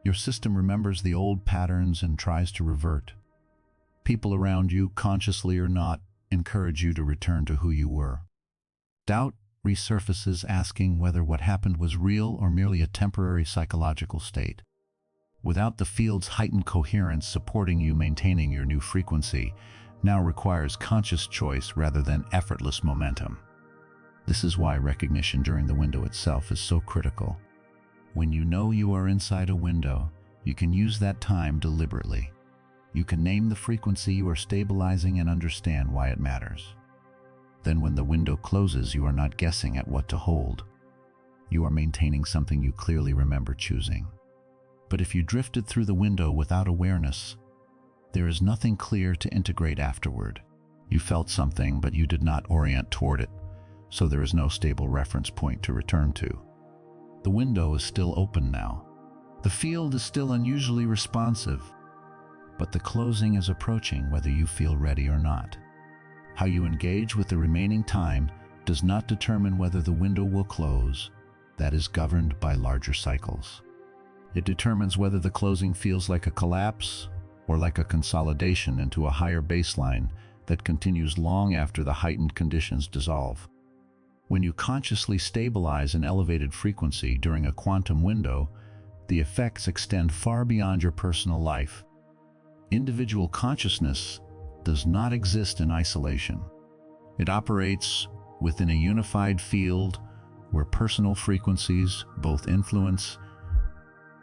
Your system remembers the old patterns and tries to revert. People around you, consciously or not, encourage you to return to who you were. Doubt resurfaces, asking whether what happened was real or merely a temporary psychological state. Without the field's heightened coherence supporting you, maintaining your new frequency now requires conscious choice rather than effortless momentum. This is why recognition during the window itself is so critical. When you know you are inside a window, you can use that time deliberately. You can name the frequency you are stabilizing and understand why it matters. Then when the window closes, you are not guessing at what to hold. You are maintaining something you clearly remember choosing. But if you drifted through the window without awareness, there is nothing clear to integrate afterward. You felt something, but you did not orient toward it, so there is no stable reference point to return to. The window is still open now. The field is still unusually responsive, but the closing is approaching whether you feel ready or not. How you engage with the remaining time does not determine whether the window will close. That is governed by larger cycles. It determines whether the closing feels like a collapse or like a consolidation into a higher baseline that continues long after the heightened conditions dissolve. When you consciously stabilize an elevated frequency during a quantum window, the effects extend far beyond your personal life. Individual consciousness does not exist in isolation. It operates within a unified field where personal frequencies both influence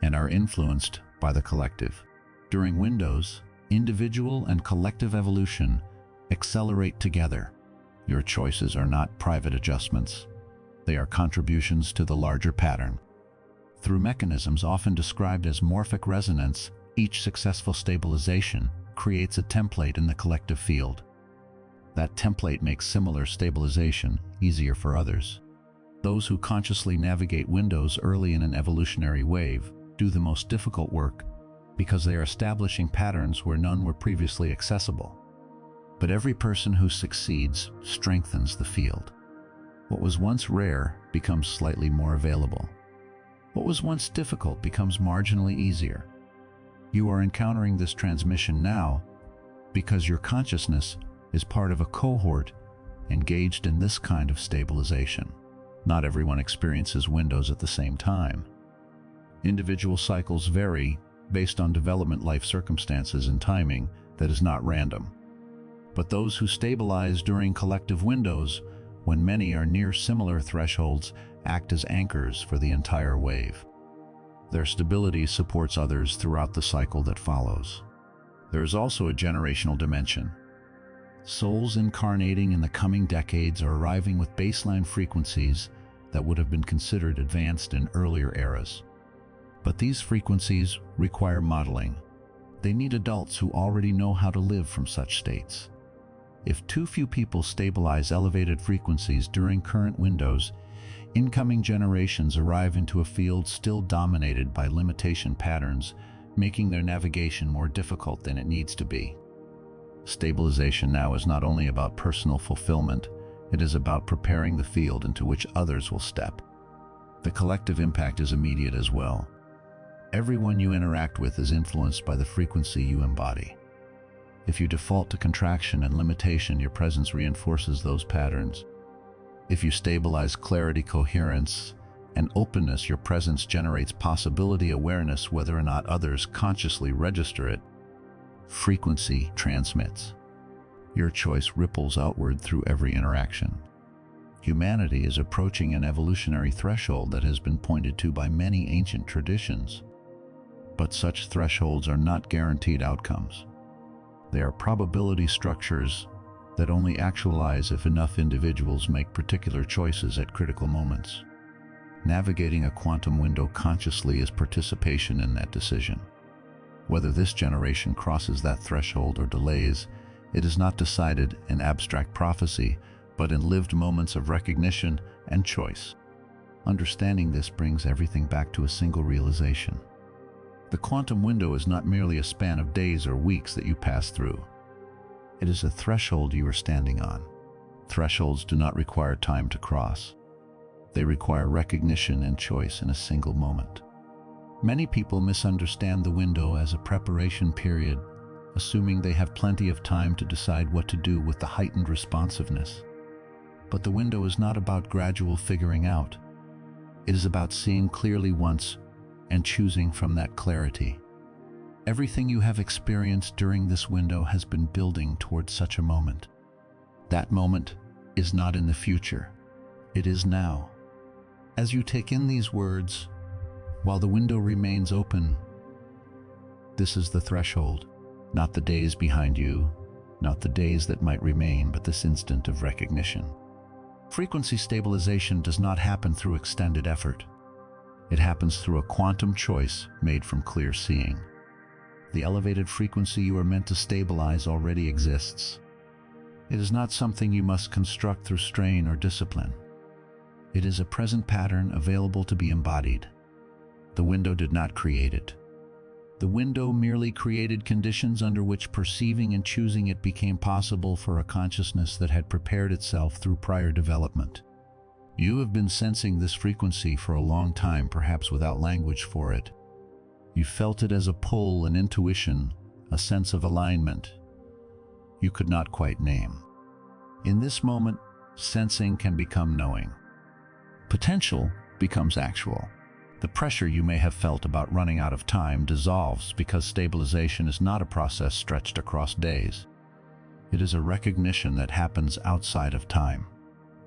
and are influenced by the collective. During windows, individual and collective evolution accelerate together. Your choices are not private adjustments. They are contributions to the larger pattern. Through mechanisms often described as morphic resonance, each successful stabilization creates a template in the collective field. That template makes similar stabilization easier for others. Those who consciously navigate windows early in an evolutionary wave do the most difficult work because they are establishing patterns where none were previously accessible. But every person who succeeds strengthens the field. What was once rare becomes slightly more available. What was once difficult becomes marginally easier. You are encountering this transmission now because your consciousness is part of a cohort engaged in this kind of stabilization. Not everyone experiences windows at the same time. Individual cycles vary based on development, life circumstances, and timing that is not random. But those who stabilize during collective windows, when many are near similar thresholds, act as anchors for the entire wave. Their stability supports others throughout the cycle that follows. There is also a generational dimension. Souls incarnating in the coming decades are arriving with baseline frequencies that would have been considered advanced in earlier eras. But these frequencies require modeling. They need adults who already know how to live from such states. If too few people stabilize elevated frequencies during current windows, incoming generations arrive into a field still dominated by limitation patterns, making their navigation more difficult than it needs to be. Stabilization now is not only about personal fulfillment, it is about preparing the field into which others will step. The collective impact is immediate as well. Everyone you interact with is influenced by the frequency you embody. If you default to contraction and limitation, your presence reinforces those patterns. If you stabilize clarity, coherence, and openness, your presence generates possibility awareness whether or not others consciously register it. Frequency transmits. Your choice ripples outward through every interaction. Humanity is approaching an evolutionary threshold that has been pointed to by many ancient traditions. But such thresholds are not guaranteed outcomes. They are probability structures that only actualize if enough individuals make particular choices at critical moments. Navigating a quantum window consciously is participation in that decision. Whether this generation crosses that threshold or delays, it is not decided in abstract prophecy, but in lived moments of recognition and choice. Understanding this brings everything back to a single realization. The quantum window is not merely a span of days or weeks that you pass through. It is a threshold you are standing on. Thresholds do not require time to cross. They require recognition and choice in a single moment. Many people misunderstand the window as a preparation period, assuming they have plenty of time to decide what to do with the heightened responsiveness. But the window is not about gradual figuring out. It is about seeing clearly once and choosing from that clarity. Everything you have experienced during this window has been building towards such a moment. That moment is not in the future. It is now. As you take in these words, while the window remains open, this is the threshold, not the days behind you, not the days that might remain, but this instant of recognition. Frequency stabilization does not happen through extended effort. It happens through a quantum choice made from clear seeing. The elevated frequency you are meant to stabilize already exists. It is not something you must construct through strain or discipline. It is a present pattern available to be embodied. The window did not create it. The window merely created conditions under which perceiving and choosing it became possible for a consciousness that had prepared itself through prior development. You have been sensing this frequency for a long time, perhaps without language for it. You felt it as a pull, an intuition, a sense of alignment you could not quite name. In this moment, sensing can become knowing. Potential becomes actual. The pressure you may have felt about running out of time dissolves because stabilization is not a process stretched across days. It is a recognition that happens outside of time.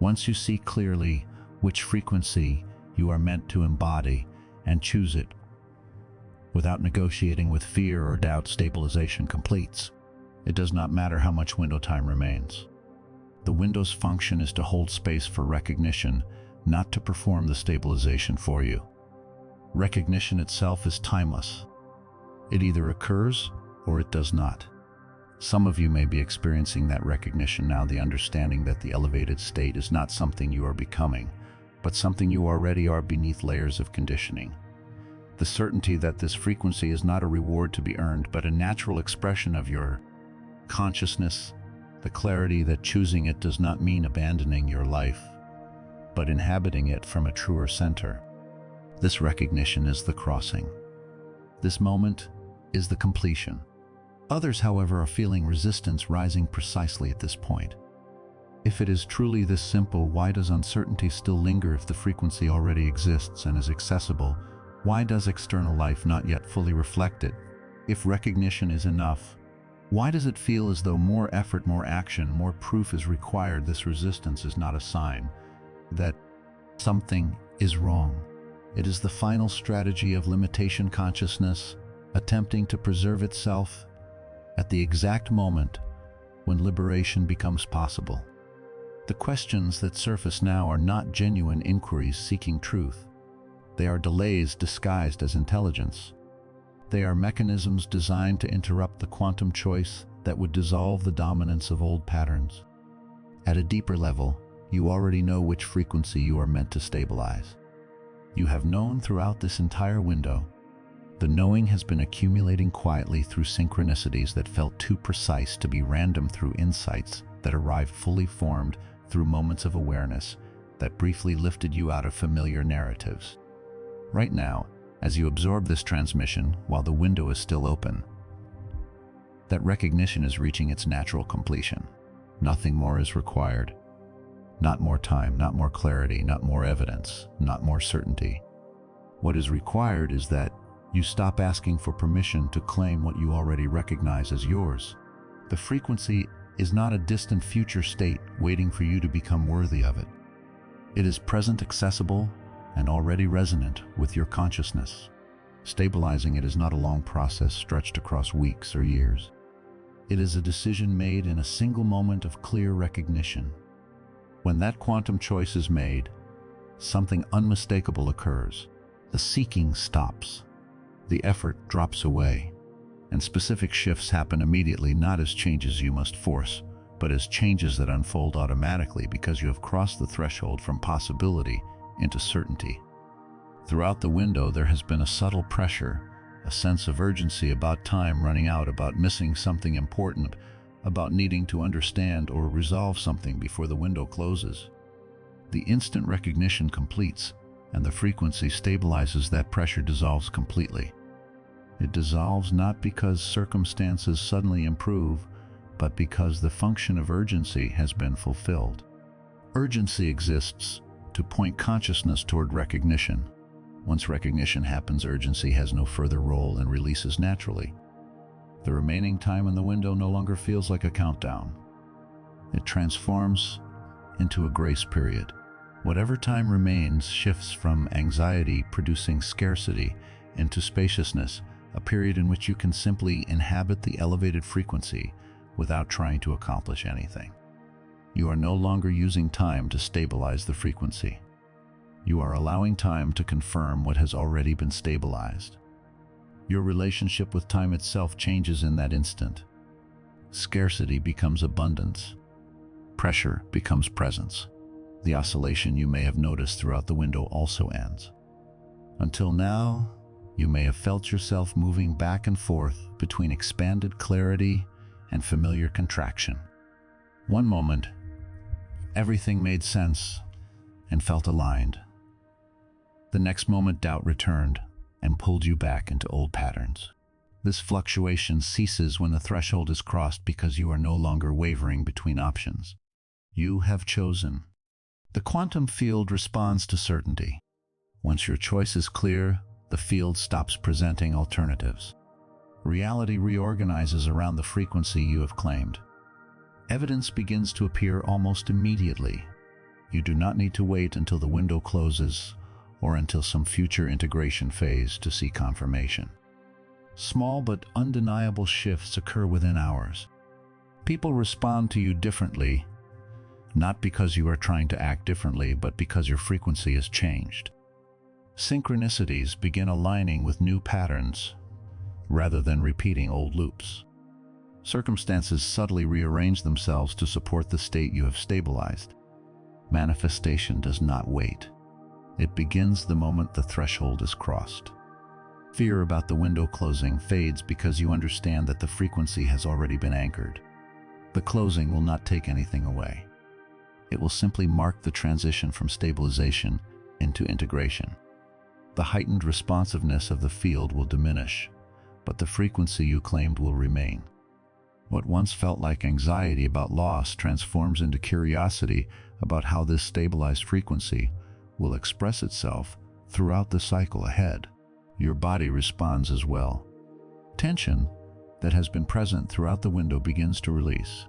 Once you see clearly which frequency you are meant to embody and choose it, without negotiating with fear or doubt, stabilization completes. It does not matter how much window time remains. The window's function is to hold space for recognition, not to perform the stabilization for you. Recognition itself is timeless. It either occurs or it does not. Some of you may be experiencing that recognition now, the understanding that the elevated state is not something you are becoming, but something you already are beneath layers of conditioning. The certainty that this frequency is not a reward to be earned, but a natural expression of your consciousness, the clarity that choosing it does not mean abandoning your life, but inhabiting it from a truer center. This recognition is the crossing. This moment is the completion. Others, however, are feeling resistance rising precisely at this point. If it is truly this simple, why does uncertainty still linger if the frequency already exists and is accessible? Why does external life not yet fully reflect it? If recognition is enough, why does it feel as though more effort, more action, more proof is required? This resistance is not a sign that something is wrong. It is the final strategy of limitation consciousness, attempting to preserve itself at the exact moment when liberation becomes possible. The questions that surface now are not genuine inquiries seeking truth. They are delays disguised as intelligence. They are mechanisms designed to interrupt the quantum choice that would dissolve the dominance of old patterns. At a deeper level, you already know which frequency you are meant to stabilize. You have known throughout this entire window. The knowing has been accumulating quietly through synchronicities that felt too precise to be random, through insights that arrived fully formed through moments of awareness that briefly lifted you out of familiar narratives. Right now, as you absorb this transmission while the window is still open, that recognition is reaching its natural completion. Nothing more is required. Not more time, not more clarity, not more evidence, not more certainty. What is required is that you stop asking for permission to claim what you already recognize as yours. The frequency is not a distant future state waiting for you to become worthy of it. It is present, accessible, and already resonant with your consciousness. Stabilizing it is not a long process stretched across weeks or years. It is a decision made in a single moment of clear recognition. When that quantum choice is made, something unmistakable occurs. The seeking stops. The effort drops away. And specific shifts happen immediately, not as changes you must force, but as changes that unfold automatically because you have crossed the threshold from possibility into certainty. Throughout the window, there has been a subtle pressure, a sense of urgency about time running out, about missing something important, about needing to understand or resolve something before the window closes. The instant recognition completes, and the frequency stabilizes. That pressure dissolves completely. It dissolves not because circumstances suddenly improve, but because the function of urgency has been fulfilled. Urgency exists to point consciousness toward recognition. Once recognition happens, urgency has no further role and releases naturally. The remaining time in the window no longer feels like a countdown. It transforms into a grace period. Whatever time remains shifts from anxiety-producing scarcity into spaciousness, a period in which you can simply inhabit the elevated frequency without trying to accomplish anything. You are no longer using time to stabilize the frequency. You are allowing time to confirm what has already been stabilized. Your relationship with time itself changes in that instant. Scarcity becomes abundance. Pressure becomes presence. The oscillation you may have noticed throughout the window also ends. Until now, you may have felt yourself moving back and forth between expanded clarity and familiar contraction. One moment, everything made sense and felt aligned. The next moment, doubt returned and pulled you back into old patterns. This fluctuation ceases when the threshold is crossed because you are no longer wavering between options. You have chosen. The quantum field responds to certainty. Once your choice is clear, the field stops presenting alternatives. Reality reorganizes around the frequency you have claimed. Evidence begins to appear almost immediately. You do not need to wait until the window closes or until some future integration phase to see confirmation. Small but undeniable shifts occur within hours. People respond to you differently, not because you are trying to act differently, but because your frequency has changed. Synchronicities begin aligning with new patterns rather than repeating old loops. Circumstances subtly rearrange themselves to support the state you have stabilized. Manifestation does not wait. It begins the moment the threshold is crossed. Fear about the window closing fades because you understand that the frequency has already been anchored. The closing will not take anything away. It will simply mark the transition from stabilization into integration. The heightened responsiveness of the field will diminish, but the frequency you claimed will remain. What once felt like anxiety about loss transforms into curiosity about how this stabilized frequency will express itself throughout the cycle ahead. Your body responds as well. Tension that has been present throughout the window begins to release.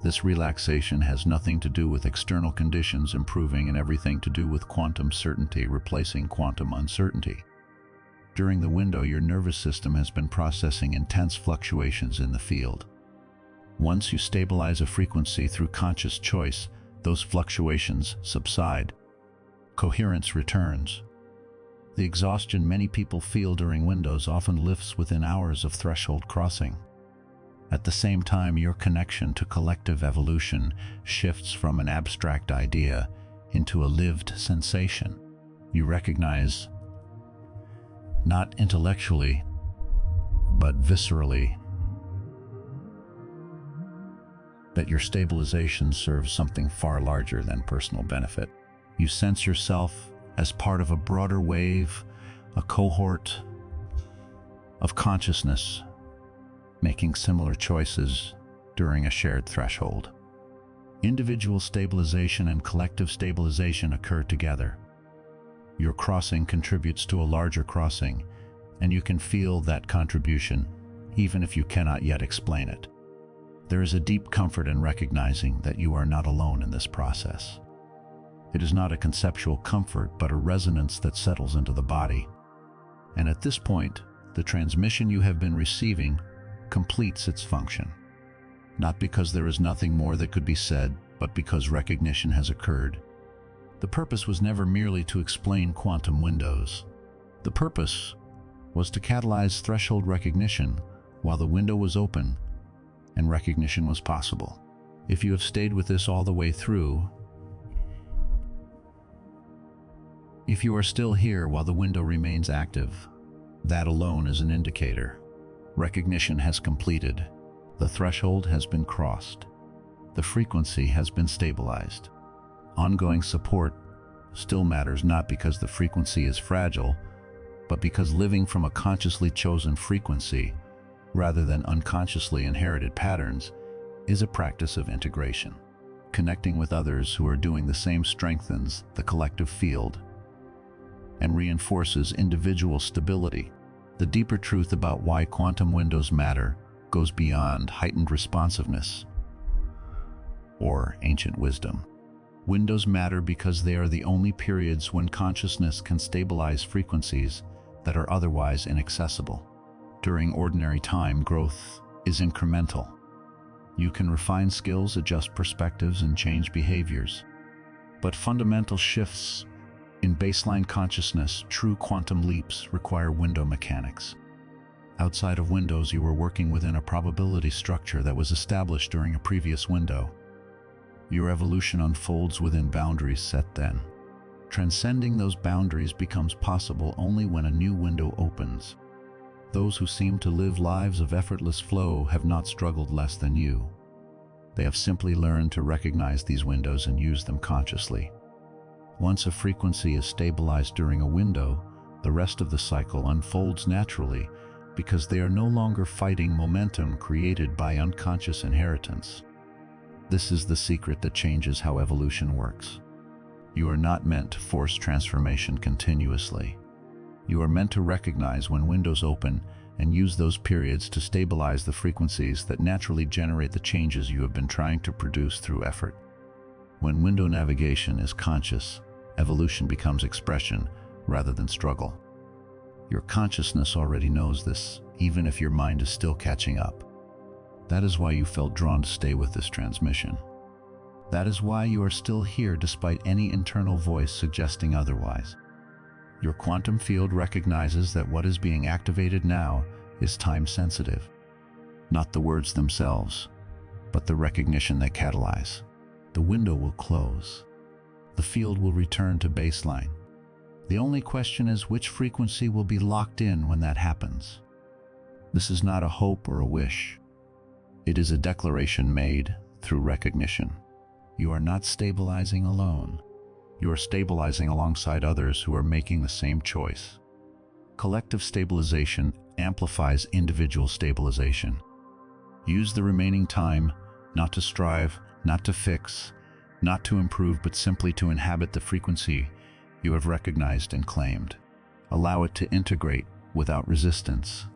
This relaxation has nothing to do with external conditions improving and everything to do with quantum certainty replacing quantum uncertainty. During the window, your nervous system has been processing intense fluctuations in the field. Once you stabilize a frequency through conscious choice, those fluctuations subside. Coherence returns. The exhaustion many people feel during windows often lifts within hours of threshold crossing. At the same time, your connection to collective evolution shifts from an abstract idea into a lived sensation. You recognize, not intellectually, but viscerally, that your stabilization serves something far larger than personal benefit. You sense yourself as part of a broader wave, a cohort of consciousness, making similar choices during a shared threshold. Individual stabilization and collective stabilization occur together. Your crossing contributes to a larger crossing, and you can feel that contribution, even if you cannot yet explain it. There is a deep comfort in recognizing that you are not alone in this process. It is not a conceptual comfort, but a resonance that settles into the body. And at this point, the transmission you have been receiving completes its function. Not because there is nothing more that could be said, but because recognition has occurred. The purpose was never merely to explain quantum windows. The purpose was to catalyze threshold recognition while the window was open and recognition was possible. If you have stayed with this all the way through, if you are still here while the window remains active, that alone is an indicator. Recognition has completed. The threshold has been crossed. The frequency has been stabilized. Ongoing support still matters, not because the frequency is fragile, but because living from a consciously chosen frequency, rather than unconsciously inherited patterns, is a practice of integration. Connecting with others who are doing the same strengthens the collective field and reinforces individual stability. The deeper truth about why quantum windows matter goes beyond heightened responsiveness or ancient wisdom. Windows matter because they are the only periods when consciousness can stabilize frequencies that are otherwise inaccessible. During ordinary time, growth is incremental. You can refine skills, adjust perspectives, and change behaviors. But fundamental shifts in baseline consciousness, true quantum leaps, require window mechanics. Outside of windows, you were working within a probability structure that was established during a previous window. Your evolution unfolds within boundaries set then. Transcending those boundaries becomes possible only when a new window opens. Those who seem to live lives of effortless flow have not struggled less than you. They have simply learned to recognize these windows and use them consciously. Once a frequency is stabilized during a window, the rest of the cycle unfolds naturally because they are no longer fighting momentum created by unconscious inheritance. This is the secret that changes how evolution works. You are not meant to force transformation continuously. You are meant to recognize when windows open and use those periods to stabilize the frequencies that naturally generate the changes you have been trying to produce through effort. When window navigation is conscious, evolution becomes expression rather than struggle. Your consciousness already knows this, even if your mind is still catching up. That is why you felt drawn to stay with this transmission. That is why you are still here despite any internal voice suggesting otherwise. Your quantum field recognizes that what is being activated now is time-sensitive. Not the words themselves, but the recognition they catalyze. The window will close. The field will return to baseline. The only question is which frequency will be locked in when that happens. This is not a hope or a wish. It is a declaration made through recognition. You are not stabilizing alone. You are stabilizing alongside others who are making the same choice. Collective stabilization amplifies individual stabilization. Use the remaining time not to strive, not to fix, not to improve, but simply to inhabit the frequency you have recognized and claimed. Allow it to integrate without resistance.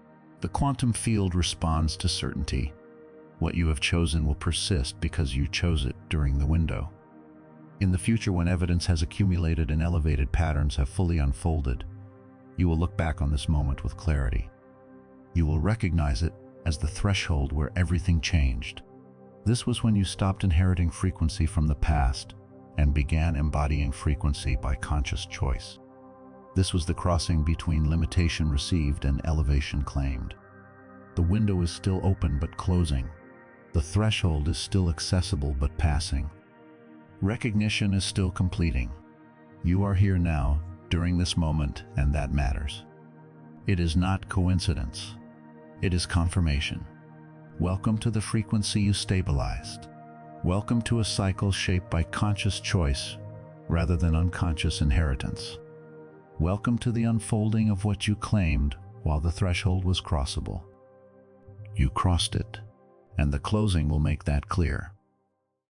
The quantum field responds to certainty. What you have chosen will persist because you chose it during the window. In the future, when evidence has accumulated and elevated patterns have fully unfolded, you will look back on this moment with clarity. You will recognize it as the threshold where everything changed. This was when you stopped inheriting frequency from the past and began embodying frequency by conscious choice. This was the crossing between limitation received and elevation claimed. The window is still open but closing. The threshold is still accessible but passing. Recognition is still completing. You are here now, during this moment, and that matters. It is not coincidence. It is confirmation. Welcome to the frequency you stabilized. Welcome to a cycle shaped by conscious choice rather than unconscious inheritance. Welcome to the unfolding of what you claimed while the threshold was crossable. You crossed it, and the closing will make that clear.